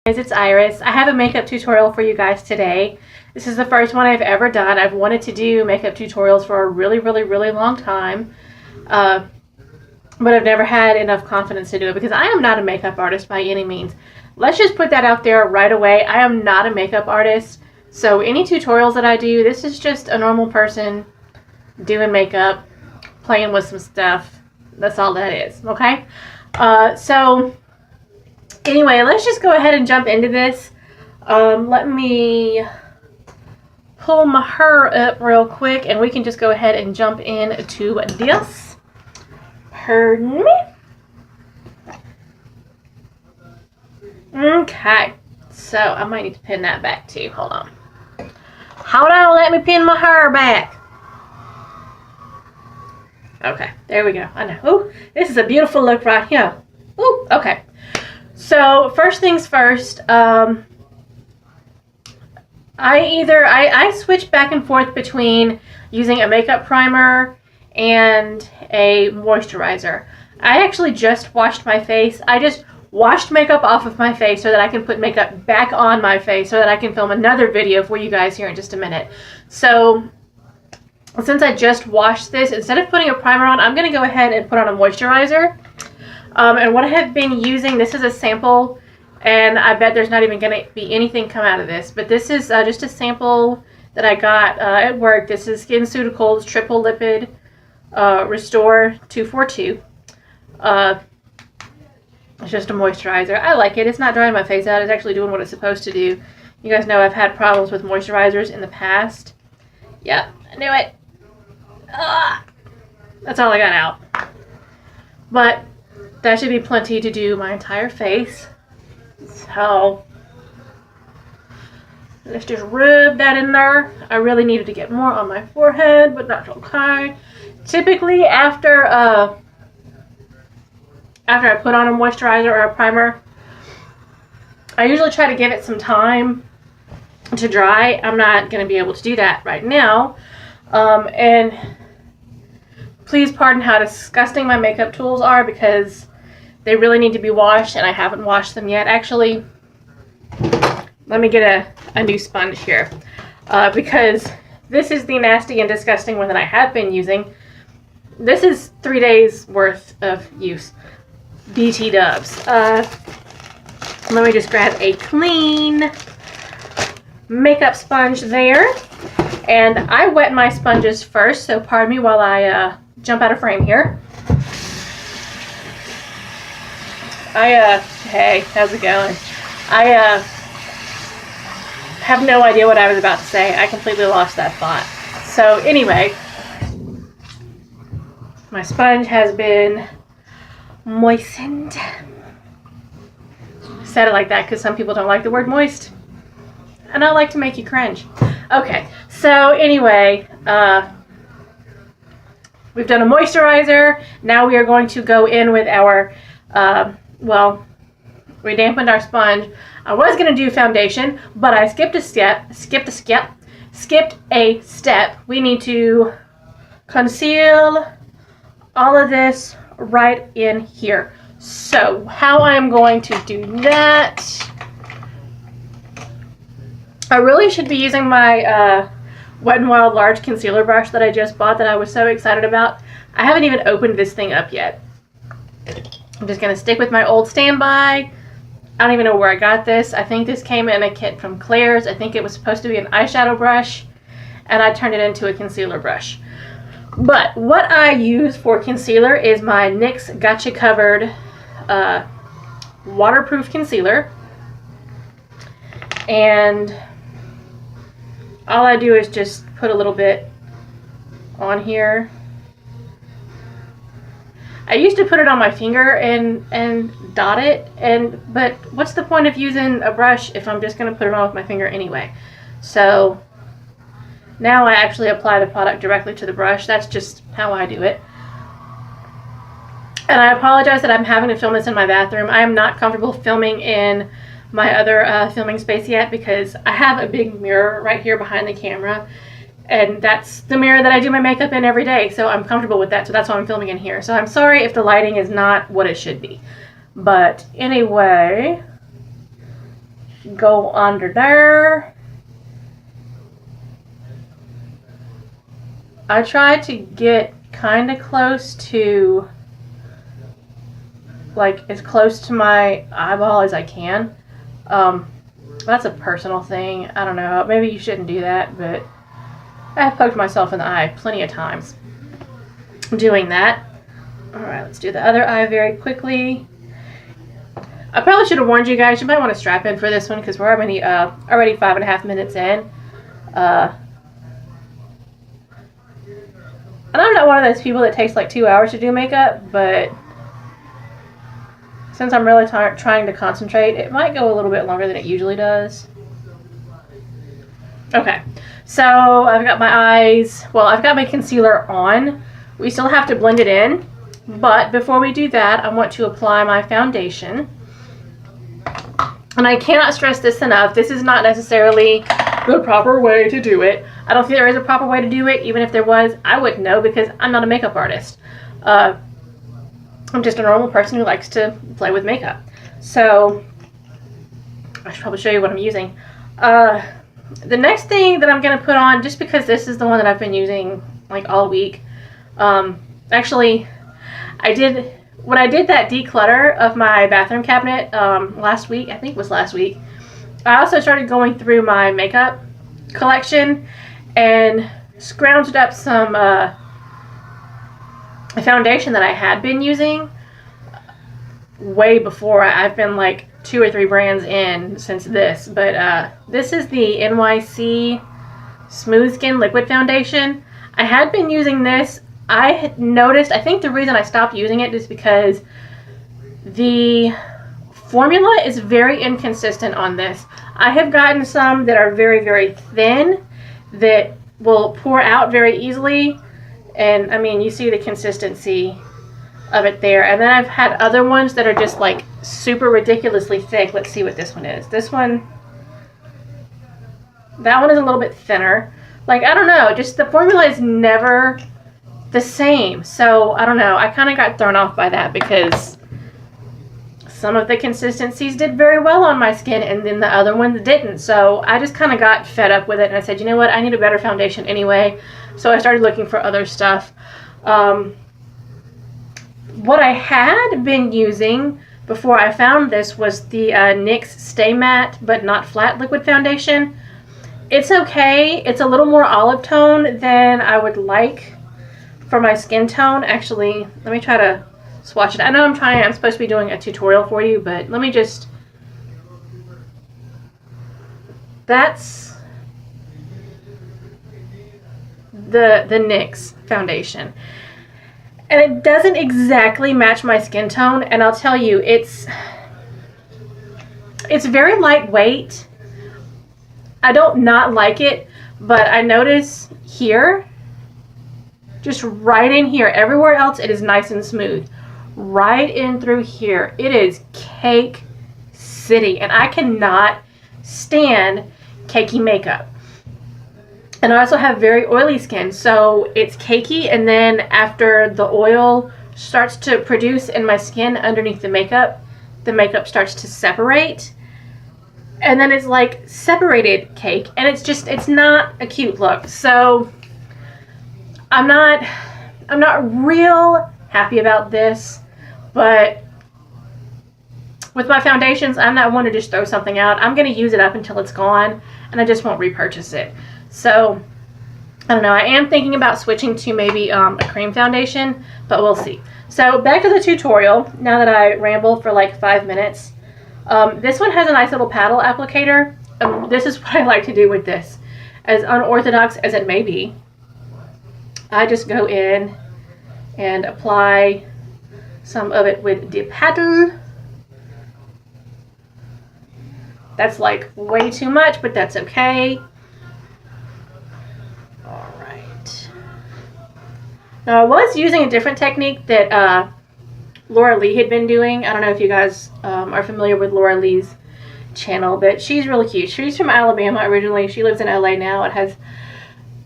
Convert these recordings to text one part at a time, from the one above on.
It's Iris. I have a makeup tutorial for you guys today. This is the first one I've ever done. I've wanted to do makeup tutorials for a really long time, but I've never had enough confidence to do it because I am not a makeup artist by any means. Let's just put that out there right away. I am not a makeup artist, so any tutorials that I do, this is just a normal person doing makeup, playing with some stuff. That's all that is, okay? So anyway, let's just go ahead and jump into this. Let me pull my hair up real quick and we can just go ahead and jump into this. Pardon me. Okay, so I might need to pin that back too. Hold on. Hold on, let me pin my hair back. Okay, there we go. I know. Ooh, this is a beautiful look right here. Ooh, okay. So first things first, I switch back and forth between using a makeup primer and a moisturizer. I actually just washed my face. I just washed makeup off of my face so that I can put makeup back on my face so that I can film another video for you guys here in just a minute. So since I just washed this, instead of putting a primer on, I'm going to go ahead and put on a moisturizer. And what I have been using, this is a sample, and I bet there's not even going to be anything come out of this, but this is just a sample that I got at work. This is SkinCeuticals Triple Lipid Restore 242. It's just a moisturizer. I like it. It's not drying my face out. It's actually doing what it's supposed to do. You guys know I've had problems with moisturizers in the past. Yep, I knew it. That's all I got out. But that should be plenty to do my entire face. So let's just rub that in there. I really needed to get more on my forehead, but that's okay. Typically after I put on a moisturizer or a primer, I usually try to give it some time to dry. I'm not going to be able to do that right now. And please pardon how disgusting my makeup tools are because they really need to be washed and I haven't washed them yet. Actually, let me get a new sponge here because this is the nasty and disgusting one that I have been using. This is 3 days worth of use. BT Dubs. Let me just grab a clean makeup sponge there. And I wet my sponges first, so pardon me while I jump out of frame here. Hey, how's it going? I have no idea what I was about to say. I completely lost that thought. So anyway, my sponge has been moistened. I said it like that because some people don't like the word moist. And I like to make you cringe. Okay, so anyway, we've done a moisturizer. Now we are going to go in with our, well, we dampened our sponge. I was going to do foundation, but I skipped a step. We need to conceal all of this right in here. So how I'm going to do that, I really should be using my Wet n Wild large concealer brush that I just bought that I was so excited about. I haven't even opened this thing up yet. I'm just going to stick with my old standby. I don't even know where I got this. I think this came in a kit from Claire's. I think it was supposed to be an eyeshadow brush, and I turned it into a concealer brush. But what I use for concealer is my NYX Gotcha Covered waterproof concealer. And all I do is just put a little bit on here. I used to put it on my finger and dot it, but what's the point of using a brush if I'm just going to put it on with my finger anyway? So now I actually apply the product directly to the brush. That's just how I do it. And I apologize that I'm having to film this in my bathroom. I am not comfortable filming in my other filming space yet because I have a big mirror right here behind the camera, and that's the mirror that I do my makeup in every day, so I'm comfortable with that, so that's why I'm filming in here. So I'm sorry if the lighting is not what it should be. But anyway, go under there. I try to get kind of close to, like, as close to my eyeball as I can. That's a personal thing. I don't know. Maybe you shouldn't do that, but I've poked myself in the eye plenty of times doing that. Alright, let's do the other eye very quickly. I probably should have warned you guys. You might want to strap in for this one because we're already 5.5 minutes in. And I'm not one of those people that takes like 2 hours to do makeup, but since I'm really trying to concentrate, it might go a little bit longer than it usually does. Okay, so I've got my eyes, well, I've got my concealer on. We still have to blend it in, but before we do that, I want to apply my foundation. And I cannot stress this enough, this is not necessarily the proper way to do it. I don't think there is a proper way to do it. Even if there was, I wouldn't know because I'm not a makeup artist. I'm just a normal person who likes to play with makeup. So, I should probably show you what I'm using. The next thing that I'm going to put on, just because this is the one that I've been using like all week. Actually, when I did that declutter of my bathroom cabinet last week, I think it was last week, I also started going through my makeup collection and scrounged up some foundation that I had been using way before. I've been like 2 or 3 brands in since this, but this is the NYC Smooth Skin Liquid Foundation. I had been using this. I had noticed, I think the reason I stopped using it is because the formula is very inconsistent on this. I have gotten some that are very, very thin that will pour out very easily. And I mean, you see the consistency of it there. And then I've had other ones that are just like super ridiculously thick. Let's see what this one is. This one, that one is a little bit thinner. Like, I don't know, just the formula is never the same. So, I don't know. I kind of got thrown off by that because some of the consistencies did very well on my skin and then the other ones didn't. So, I just kind of got fed up with it and I said, you know what, I need a better foundation anyway. So, I started looking for other stuff. What I had been using before I found this was the NYX Stay Matte But Not Flat Liquid Foundation. It's okay. It's a little more olive tone than I would like for my skin tone. Actually, let me try to swatch it. I know I'm supposed to be doing a tutorial for you, but let me just... That's the NYX foundation. And it doesn't exactly match my skin tone, and I'll tell you, it's very lightweight. I don't not like it, but I notice here, just right in here, everywhere else it is nice and smooth. Right in through here, it is cake city, and I cannot stand cakey makeup. And I also have very oily skin, so it's cakey, and then after the oil starts to produce in my skin underneath the makeup starts to separate. And then it's like separated cake, and it's not a cute look. So I'm not real happy about this, but with my foundations, I'm not one to just throw something out. I'm going to use it up until it's gone, and I just won't repurchase it. So I don't know. I am thinking about switching to maybe a cream foundation, but we'll see. So back to the tutorial, now that I rambled for like 5 minutes. This one has a nice little paddle applicator. This is what I like to do with this. As unorthodox as it may be, I just go in and apply some of it with the paddle. That's like way too much, but that's okay. Alright. Now I was using a different technique that Laura Lee had been doing. I don't know if you guys are familiar with Laura Lee's channel, but she's really cute. She's from Alabama originally. She lives in LA now. It has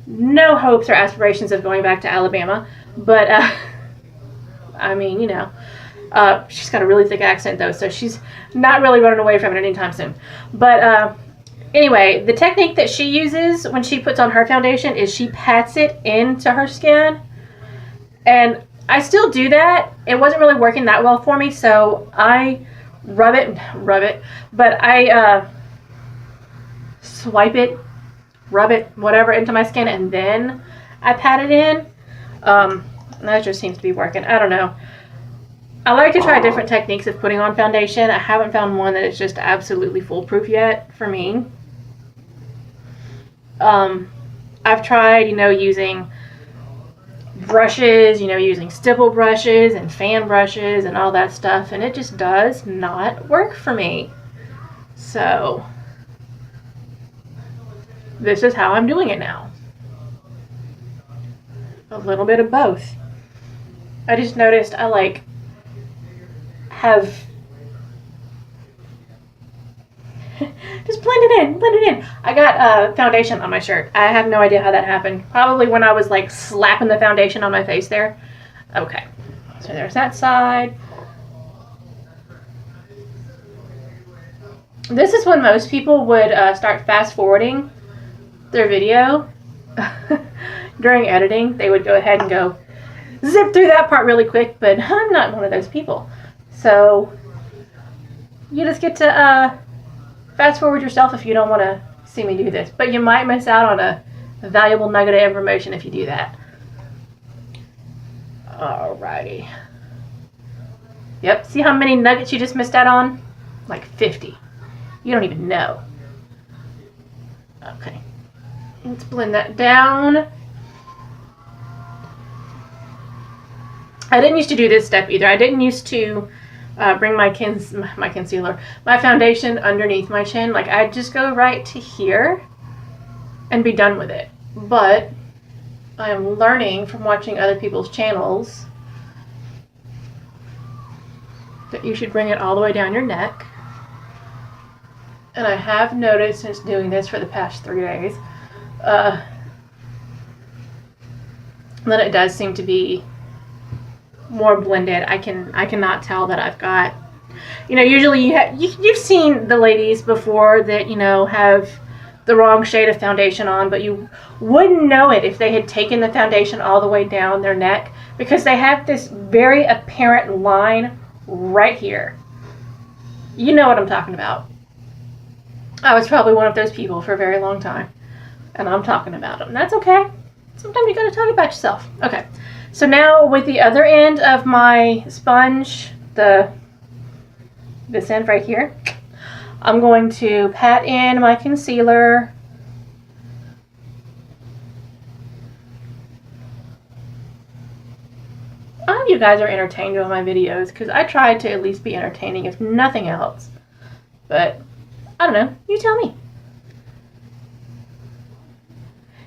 no hopes or aspirations of going back to Alabama, but I mean, you know. She's got a really thick accent though, so she's not really running away from it anytime soon. But anyway, the technique that she uses when she puts on her foundation is she pats it into her skin. And I still do that. It wasn't really working that well for me, so I rub it, but I swipe it, rub it, whatever, into my skin, and then I pat it in. That just seems to be working. I don't know. I like to try different techniques of putting on foundation. I haven't found one that is just absolutely foolproof yet for me. I've tried, using brushes, using stipple brushes and fan brushes and all that stuff, and it just does not work for me. So this is how I'm doing it now. A little bit of both. I just noticed I have just blend it in. I got foundation on my shirt. I have no idea how that happened. Probably when I was slapping the foundation on my face there. Okay, so there's that side. This is when most people would start fast forwarding their video. During editing, they would go ahead and go zip through that part really quick, but I'm not one of those people. So you just get to fast forward yourself if you don't want to see me do this. But you might miss out on a valuable nugget of information if you do that. Alrighty. Yep, see how many nuggets you just missed out on? 50. You don't even know. Okay. Let's blend that down. I didn't used to do this step either. I didn't used to bring my concealer, my foundation underneath my chin. I'd just go right to here and be done with it. But I am learning from watching other people's channels that you should bring it all the way down your neck. And I have noticed since doing this for the past 3 days that it does seem to be more blended. I cannot tell that I've got, usually you've seen the ladies before that, have the wrong shade of foundation on, but you wouldn't know it if they had taken the foundation all the way down their neck, because they have this very apparent line right here. You know what I'm talking about. I was probably one of those people for a very long time, and I'm talking about them. That's okay. Sometimes you gotta talk about yourself. Okay. So now with the other end of my sponge, this end right here, I'm going to pat in my concealer. I hope you guys are entertained with my videos, because I try to at least be entertaining, if nothing else. But, I don't know. You tell me.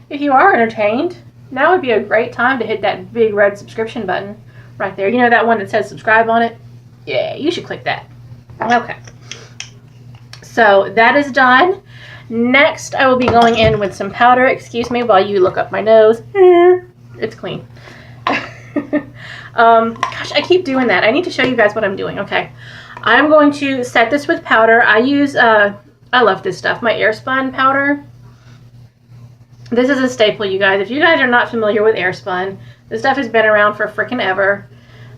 If you are entertained, now would be a great time to hit that big red subscription button right there. You know that one that says subscribe on it? Yeah, you should click that. Okay. So that is done. Next, I will be going in with some powder. Excuse me while you look up my nose. It's clean. Gosh, I keep doing that. I need to show you guys what I'm doing. Okay. I'm going to set this with powder. I use, I love this stuff, my Airspun powder. This is a staple, you guys. If you guys are not familiar with Airspun, this stuff has been around for frickin' ever.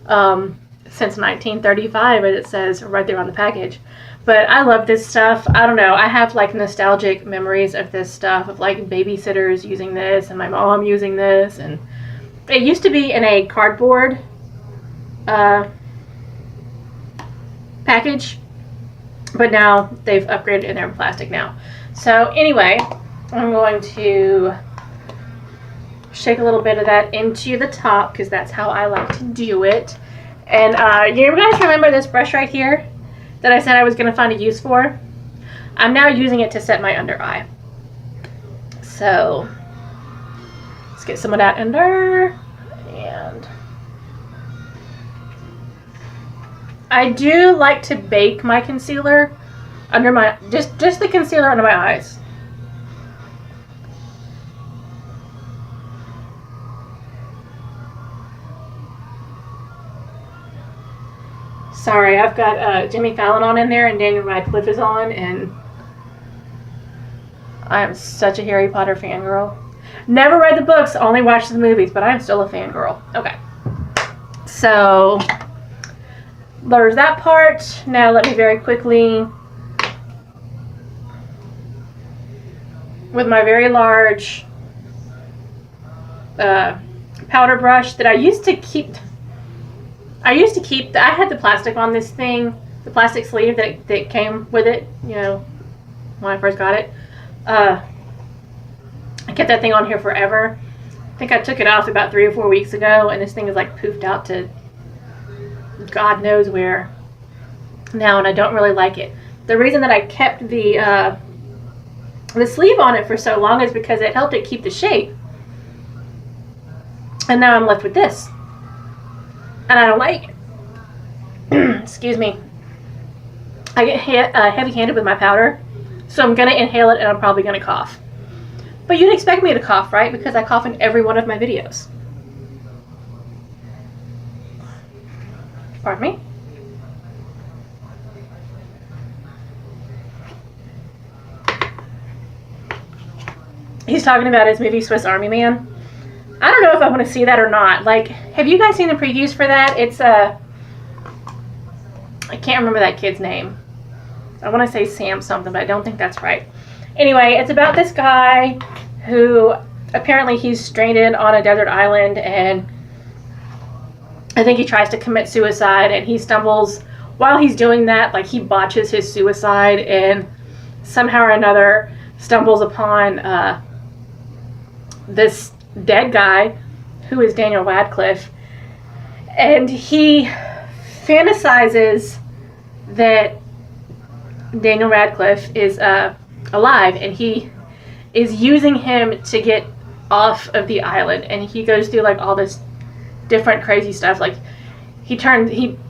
Since 1935, as it says right there on the package. But I love this stuff. I don't know. I have nostalgic memories of this stuff, of babysitters using this and my mom using this. And it used to be in a cardboard package, but now they've upgraded and they're in plastic now. So anyway, I'm going to shake a little bit of that into the top, because that's how I like to do it. And you guys remember this brush right here that I said I was going to find a use for? I'm now using it to set my under eye. So let's get some of that under. And I do like to bake my concealer under my, just the concealer under my eyes. Sorry, I've got Jimmy Fallon on in there and Daniel Radcliffe is on, and I am such a Harry Potter fangirl. Never read the books, only watched the movies, but I am still a fangirl. Okay. So, there's that part. Now let me very quickly, with my very large powder brush that I used to keep, I had the plastic on this thing, the plastic sleeve that came with it, you know, when I first got it. I kept that thing on here forever. I think I took it off about 3 or 4 weeks ago, and this thing is like poofed out to God knows where now, and I don't really like it. The reason that I kept the sleeve on it for so long is because it helped it keep the shape. And now I'm left with this. And I don't like it. Excuse me. I get heavy-handed with my powder, so I'm going to inhale it and I'm probably going to cough. But you'd expect me to cough, right? Because I cough in every one of my videos. Pardon me? He's talking about his movie Swiss Army Man. I don't know if I want to see that or not. Like, have you guys seen the previews for that? It's I can't remember that kid's name. I want to say Sam something, but I don't think that's right. Anyway, it's about this guy who apparently he's stranded on a desert island, and I think he tries to commit suicide, and he stumbles while he's doing that. Like, he botches his suicide and somehow or another stumbles upon this dead guy who is Daniel Radcliffe, and he fantasizes that Daniel Radcliffe is alive, and he is using him to get off of the island, and he goes through like all this different crazy stuff. Like, he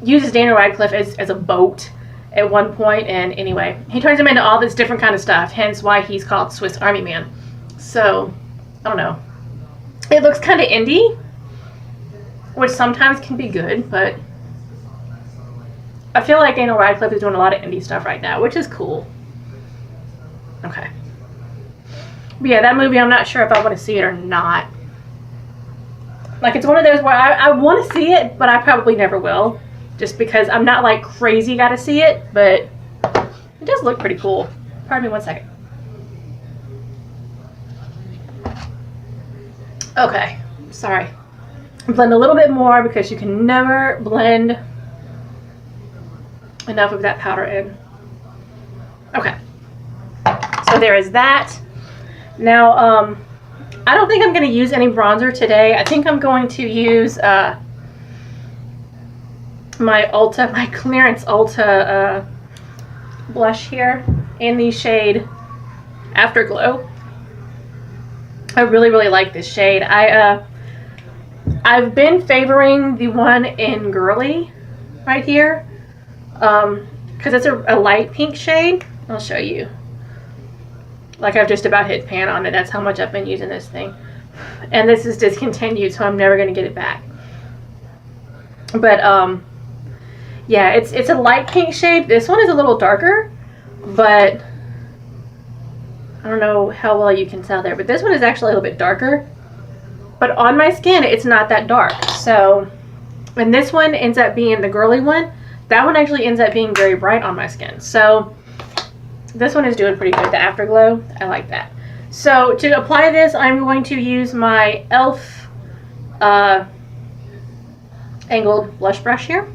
uses Daniel Radcliffe as a boat at one point, and anyway, he turns him into all this different kind of stuff, hence why he's called Swiss Army Man. So, I don't know. It looks kind of indie, which sometimes can be good, but I feel like Daniel Radcliffe is doing a lot of indie stuff right now, which is cool. Okay. But yeah, that movie, I'm not sure if I want to see it or not. Like, it's one of those where I want to see it, but I probably never will. Just because I'm not, like, crazy gotta see it, but it does look pretty cool. Pardon me one second. Okay, sorry. Blend a little bit more because you can never blend enough of that powder in. Okay, so there is that. Now, I don't think I'm going to use any bronzer today. I think I'm going to use my clearance Ulta blush here in the shade Afterglow. I really, really like this shade. I've been favoring the one in Girly right here because it's a light pink shade. I'll show you. Like, I've just about hit pan on it. That's how much I've been using this thing. And this is discontinued, so I'm never going to get it back. But, yeah, it's a light pink shade. This one is a little darker, but I don't know how well you can tell there, but this one is actually a little bit darker. But on my skin, it's not that dark. So, and this one ends up being the girly one. That one actually ends up being very bright on my skin. So, this one is doing pretty good. The Afterglow, I like that. So, to apply this, I'm going to use my e.l.f. angled blush brush here.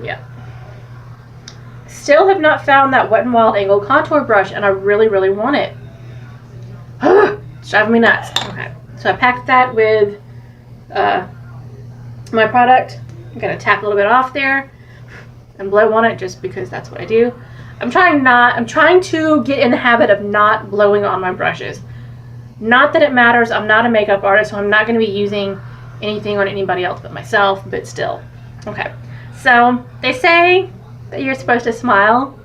Yeah. Still have not found that Wet n Wild angled contour brush, and I really, really want it. It's driving me nuts. Okay, so I packed that with my product. I'm gonna tap a little bit off there and blow on it just because that's what I do. I'm trying to get in the habit of not blowing on my brushes. Not that it matters. I'm not a makeup artist, so I'm not going to be using anything on anybody else but myself, but still. Okay, so they say that you're supposed to smile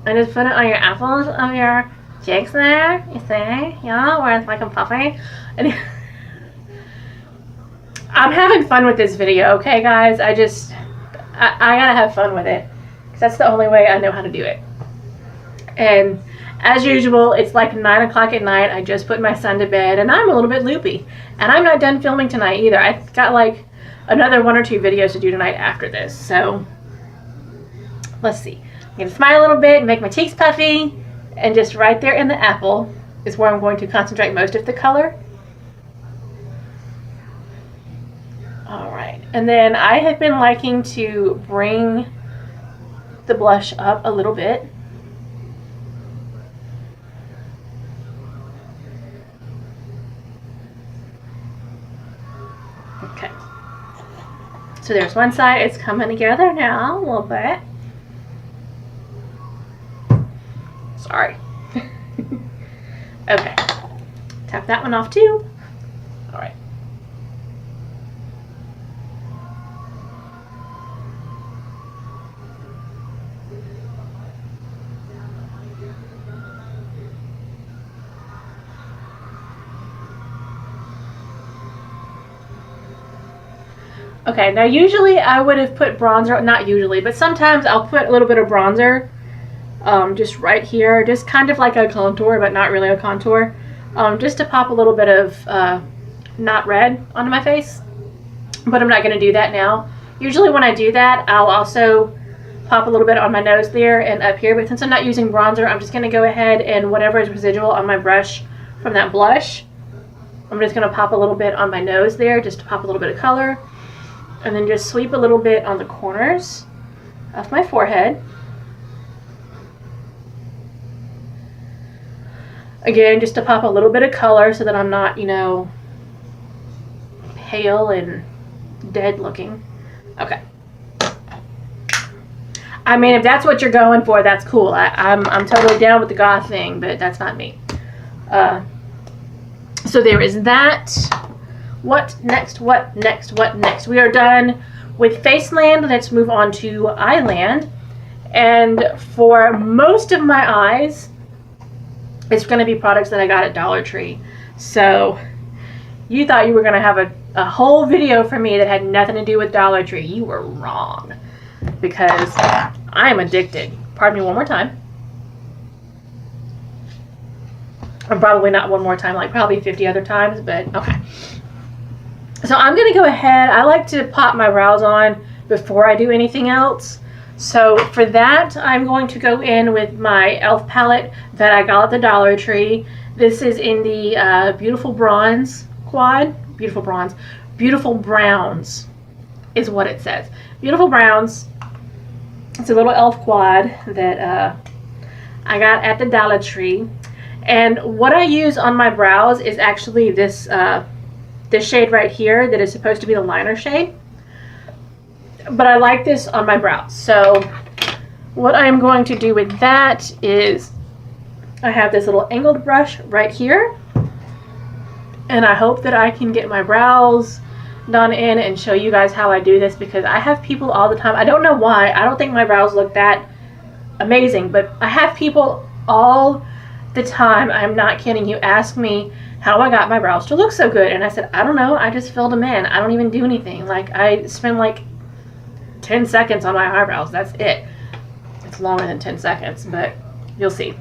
and just put it on your apples of your cheeks there, you see? Yeah, where it's like a puffy. And I'm having fun with this video, okay, guys? I gotta have fun with it, because that's the only way I know how to do it. And as usual, it's like 9 o'clock at night. I just put my son to bed, and I'm a little bit loopy. And I'm not done filming tonight either. I've got like another 1 or 2 videos to do tonight after this. So let's see. I'm going to smile a little bit, make my cheeks puffy, and just right there in the apple is where I'm going to concentrate most of the color. Alright, and then I have been liking to bring the blush up a little bit. Okay, so there's one side. It's coming together now a little bit. Sorry. Okay, tap that one off too. All right. Okay, now usually I would have put bronzer, not usually, but sometimes I'll put a little bit of bronzer just right here, just kind of like a contour, but not really a contour, just to pop a little bit of not red onto my face, but I'm not going to do that now. Usually when I do that, I'll also pop a little bit on my nose there and up here, but since I'm not using bronzer, I'm just going to go ahead and whatever is residual on my brush from that blush, I'm just going to pop a little bit on my nose there, just to pop a little bit of color. And then just sweep a little bit on the corners of my forehead. Again, just to pop a little bit of color so that I'm not, you know, pale and dead looking. Okay. I mean, if that's what you're going for, that's cool. I'm totally down with the goth thing, but that's not me. So there is that. What next? What next? What next? We are done with Faceland. Let's move on to Eyeland. And for most of my eyes, it's going to be products that I got at Dollar Tree. So you thought you were going to have a whole video for me that had nothing to do with Dollar Tree. You were wrong. Because I am addicted. Pardon me one more time. And probably not one more time, like probably 50 other times, but okay. So I'm going to go ahead. I like to pop my brows on before I do anything else. So for that, I'm going to go in with my e.l.f. palette that I got at the Dollar Tree. This is in the Beautiful Bronze quad. Beautiful Bronze. Beautiful Browns is what it says. Beautiful Browns. It's a little e.l.f. quad that I got at the Dollar Tree. And what I use on my brows is actually this shade right here that is supposed to be the liner shade. But I like this on my brows. So what I am going to do with that is I have this little angled brush right here. And I hope that I can get my brows done in and show you guys how I do this, because I have people all the time. I don't know why. I don't think my brows look that amazing, but I have people all the time, I'm not kidding you, ask me how I got my brows to look so good. And I said, I don't know, I just filled them in. I don't even do anything. Like, I spend like 10 seconds on my eyebrows. That's it. It's longer than 10 seconds, but you'll see.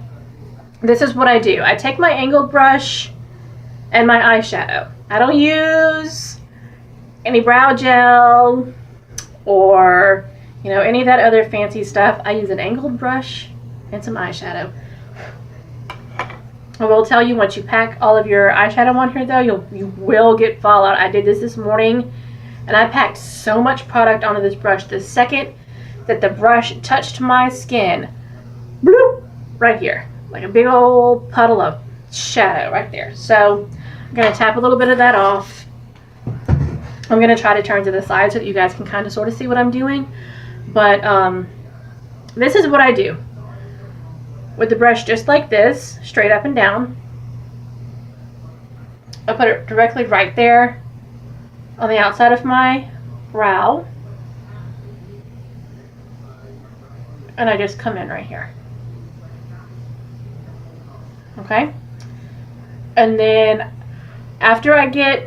This is what I do. I take my angled brush and my eyeshadow. I don't use any brow gel or, you know, any of that other fancy stuff. I use an angled brush and some eyeshadow. I will tell you, once you pack all of your eyeshadow on here, though, you will get fallout. I did this morning, and I packed so much product onto this brush. The second that the brush touched my skin, bloop, right here, like a big old puddle of shadow right there. So I'm going to tap a little bit of that off. I'm going to try to turn to the side so that you guys can kind of sort of see what I'm doing. But this is what I do. With the brush just like this, straight up and down. I put it directly right there on the outside of my brow. And I just come in right here. Okay? And then after I get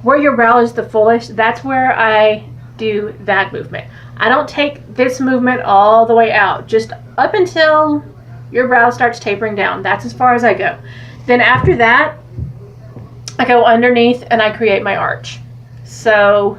where your brow is the fullest, that's where I do that movement. I don't take this movement all the way out, just up until your brow starts tapering down. That's as far as I go. Then after that, I go underneath and I create my arch. So,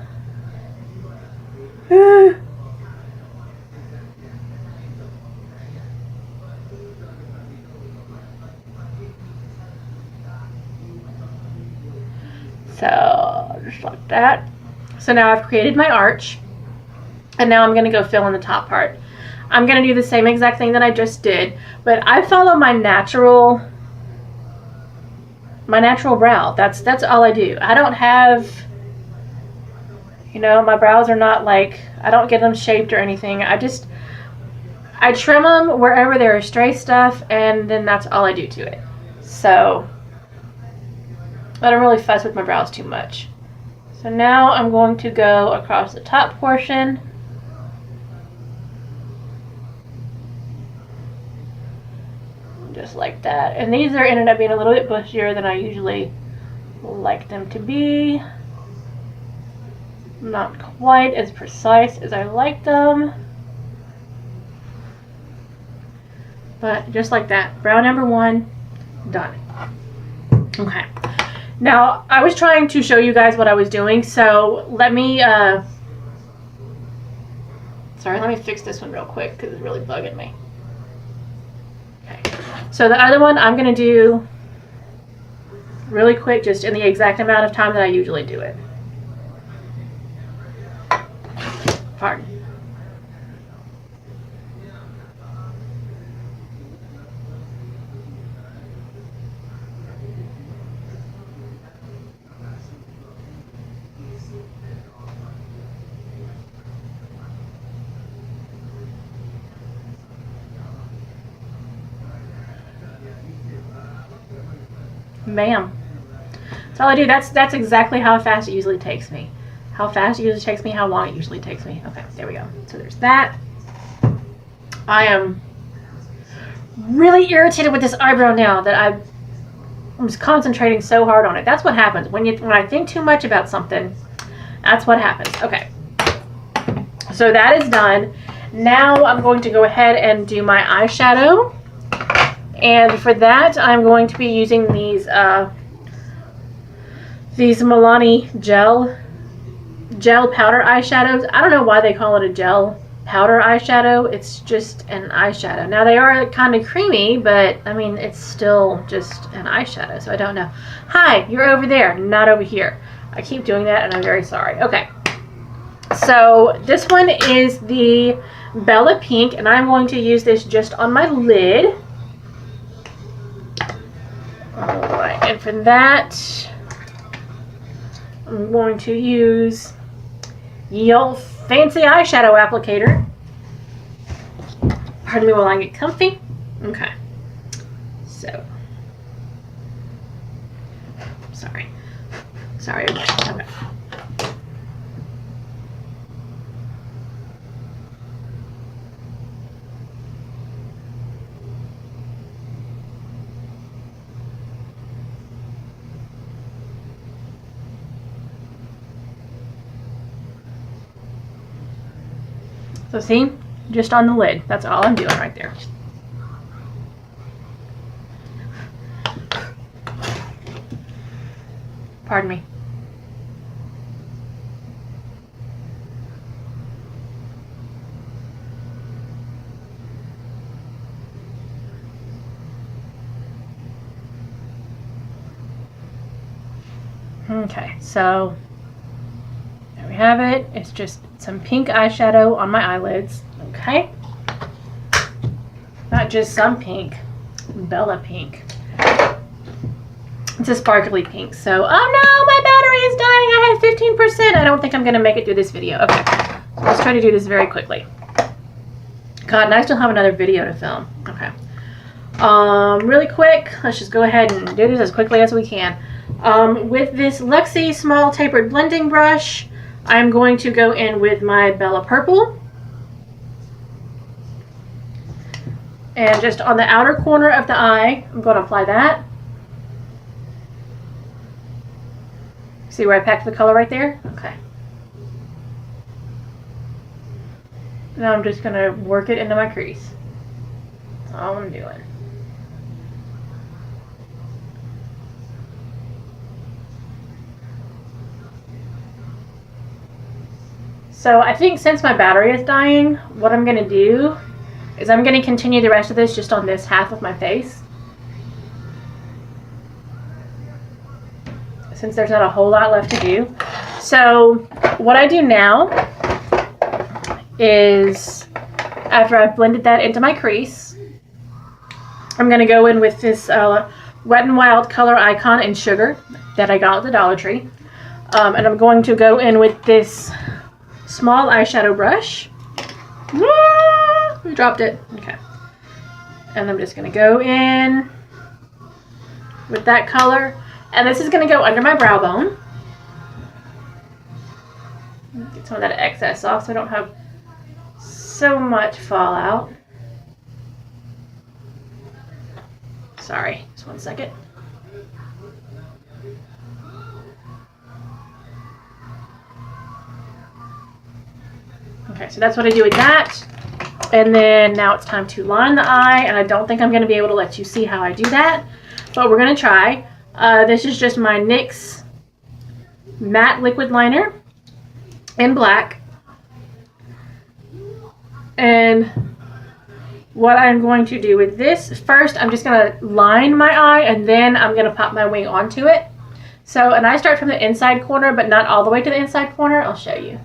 so just like that. So now I've created my arch, and now I'm going to go fill in the top part. I'm going to do the same exact thing that I just did, but I follow my natural brow. That's all I do. I don't have, you know, my brows are not like, I don't get them shaped or anything. I trim them wherever there is stray stuff, and then that's all I do to it. So I don't really fuss with my brows too much. So now I'm going to go across the top portion. Just like that. And these are ended up being a little bit bushier than I usually like them to be. Not quite as precise as I like them. But just like that. Brow number 1, done. Okay. Now, I was trying to show you guys what I was doing, so let me, let me fix this one real quick because it's really bugging me. Okay. So the other one I'm going to do really quick, just in the exact amount of time that I usually do it. Pardon. Bam. That's all I do. That's exactly how fast it usually takes me. How fast it usually takes me, how long it usually takes me. Okay, there we go. So there's that. I am really irritated with this eyebrow now that I'm just concentrating so hard on it. That's what happens when I think too much about something. That's what happens. Okay. So that is done. Now I'm going to go ahead and do my eyeshadow. And for that, I'm going to be using these Milani gel powder eyeshadows. I don't know why they call it a gel powder eyeshadow. It's just an eyeshadow. Now they are kind of creamy, but I mean, it's still just an eyeshadow, so I don't know. Hi, you're over there, not over here. I keep doing that and I'm very sorry. Okay, so this one is the Bella Pink, and I'm going to use this just on my lid. Alright, and for that, I'm going to use Ye Olde Fancy Eyeshadow Applicator. Pardon me while I get comfy. Okay. So. Sorry. Okay. So see, just on the lid. That's all I'm doing right there. Pardon me. Okay, so there we have it. It's just some pink eyeshadow on my eyelids. Okay. Not just some pink. Bella Pink. It's a sparkly pink. So, oh no, my battery is dying. I had 15%. I don't think I'm going to make it through this video. Okay. So let's try to do this very quickly. God, and I still have another video to film. Okay. Really quick, let's just go ahead and do this as quickly as we can. With this Luxie small tapered blending brush, I'm going to go in with my Bella Purple. And just on the outer corner of the eye, I'm going to apply that. See where I packed the color right there? Okay. Now I'm just going to work it into my crease. That's all I'm doing. So I think since my battery is dying, what I'm going to do is I'm going to continue the rest of this just on this half of my face. Since there's not a whole lot left to do. So what I do now is, after I've blended that into my crease, I'm going to go in with this Wet n Wild Color Icon in Sugar that I got at the Dollar Tree. And I'm going to go in with this small eyeshadow brush. We dropped it. Okay. And I'm just going to go in with that color. And this is going to go under my brow bone. Get some of that excess off so I don't have so much fallout. Sorry, just one second. Okay, so that's what I do with that. And then now it's time to line the eye, and I don't think I'm going to be able to let you see how I do that, but we're going to try. This is just my NYX matte liquid liner in black. And what I'm going to do with this, first I'm just going to line my eye, and then I'm going to pop my wing onto it. So, and I start from the inside corner, but not all the way to the inside corner. I'll show you.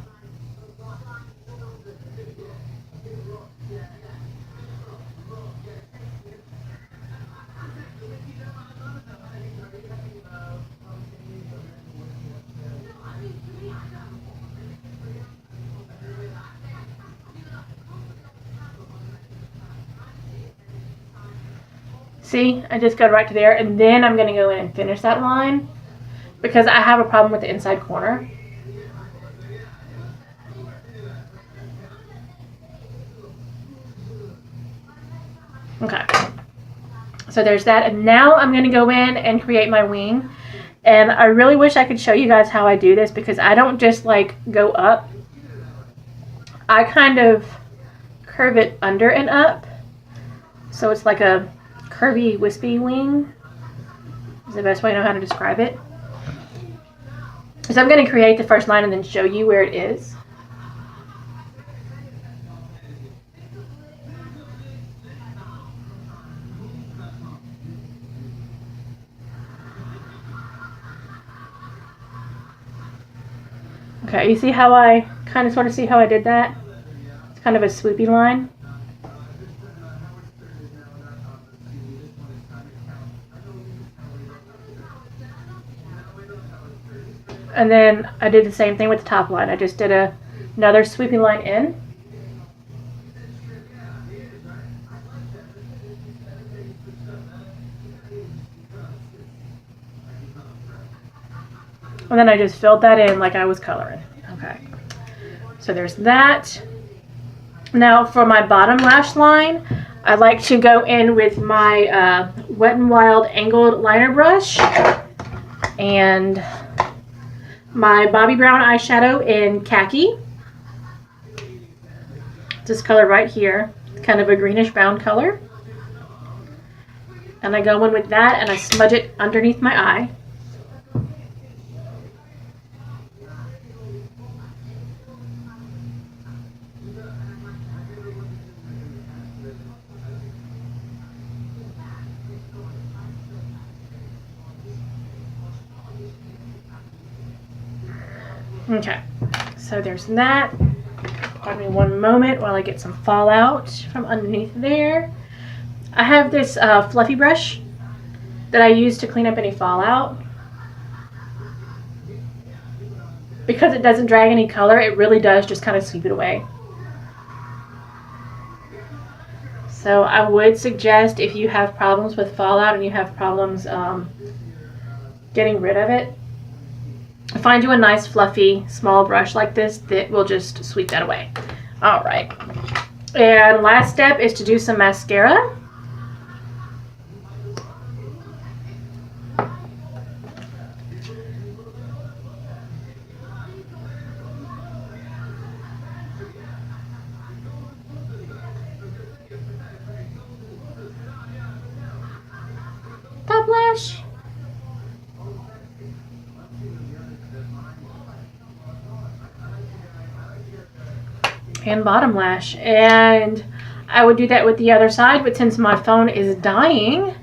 See, I just go right to there, and then I'm going to go in and finish that line because I have a problem with the inside corner. Okay, so there's that, and now I'm going to go in and create my wing. And I really wish I could show you guys how I do this because I don't just like go up. I kind of curve it under and up, so it's like a curvy, wispy wing is the best way I know how to describe it. So I'm going to create the first line and then show you where it is. Okay, you see how I kind of sort of see how I did that? It's kind of a swoopy line. And then I did the same thing with the top line. I just did another sweeping line in. And then I just filled that in like I was coloring. Okay. So there's that. Now for my bottom lash line, I like to go in with my Wet n Wild angled liner brush and my Bobbi Brown eyeshadow in Khaki. This color right here. It's kind of a greenish brown color. And I go in with that and I smudge it underneath my eye. Okay, so there's that. Pardon me one moment while I get some fallout from underneath there. I have this fluffy brush that I use to clean up any fallout. Because it doesn't drag any color, it really does just kind of sweep it away. So I would suggest if you have problems with fallout and you have problems getting rid of it, find you a nice fluffy small brush like this that will just sweep that away. Alright, and last step is to do some mascara. lash. And bottom lash. And I would do that with the other side, but since my phone is dying,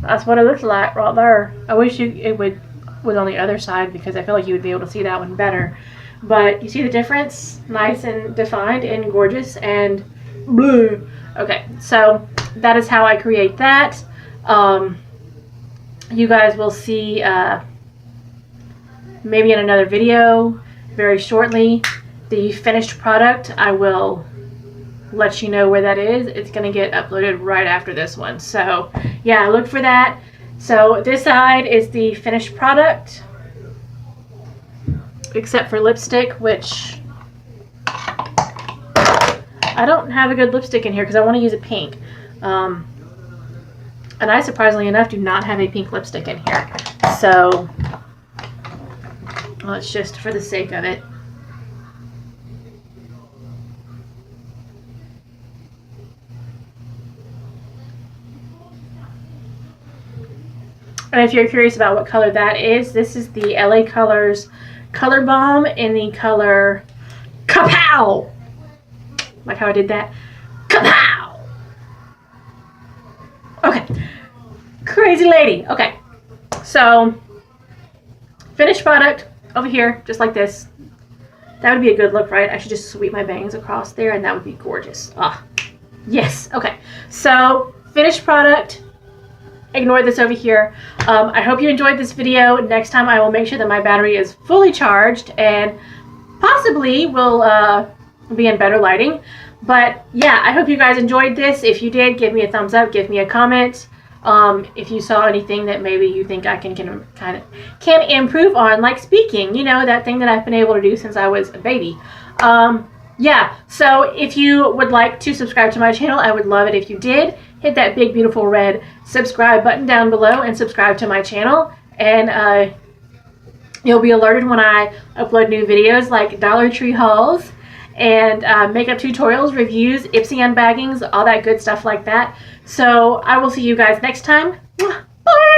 that's what it looks like right there. I wish it was on the other side because I feel like you would be able to see that one better. But you see the difference? Nice and defined and gorgeous and blue. Okay, so that is how I create that. You guys will see maybe in another video very shortly the finished product. I will let you know where that is. It's going to get uploaded right after this one. So yeah, look for that. So this side is the finished product, except for lipstick, which I don't have a good lipstick in here because I want to use a pink. And I, surprisingly enough, do not have a pink lipstick in here. So let's just, for the sake of it. And if you're curious about what color that is, this is the LA Colors Color Balm in the color Kapow! Like how I did that? Kapow! Okay. Crazy lady. Okay. So, finished product over here, just like this. That would be a good look, right? I should just sweep my bangs across there and that would be gorgeous. Ah, yes. Okay. So, finished product. Ignore this over here. I hope you enjoyed this video. Next time I will make sure that my battery is fully charged and possibly will be in better lighting. But yeah, I hope you guys enjoyed this. If you did, give me a thumbs up, give me a comment. If you saw anything that maybe you think I can improve on, like speaking, you know, that thing that I've been able to do since I was a baby. Yeah, so if you would like to subscribe to my channel, I would love it if you did. Hit that big, beautiful red subscribe button down below and subscribe to my channel. And you'll be alerted when I upload new videos like Dollar Tree hauls and makeup tutorials, reviews, Ipsy unbaggings, all that good stuff like that. So I will see you guys next time. Bye!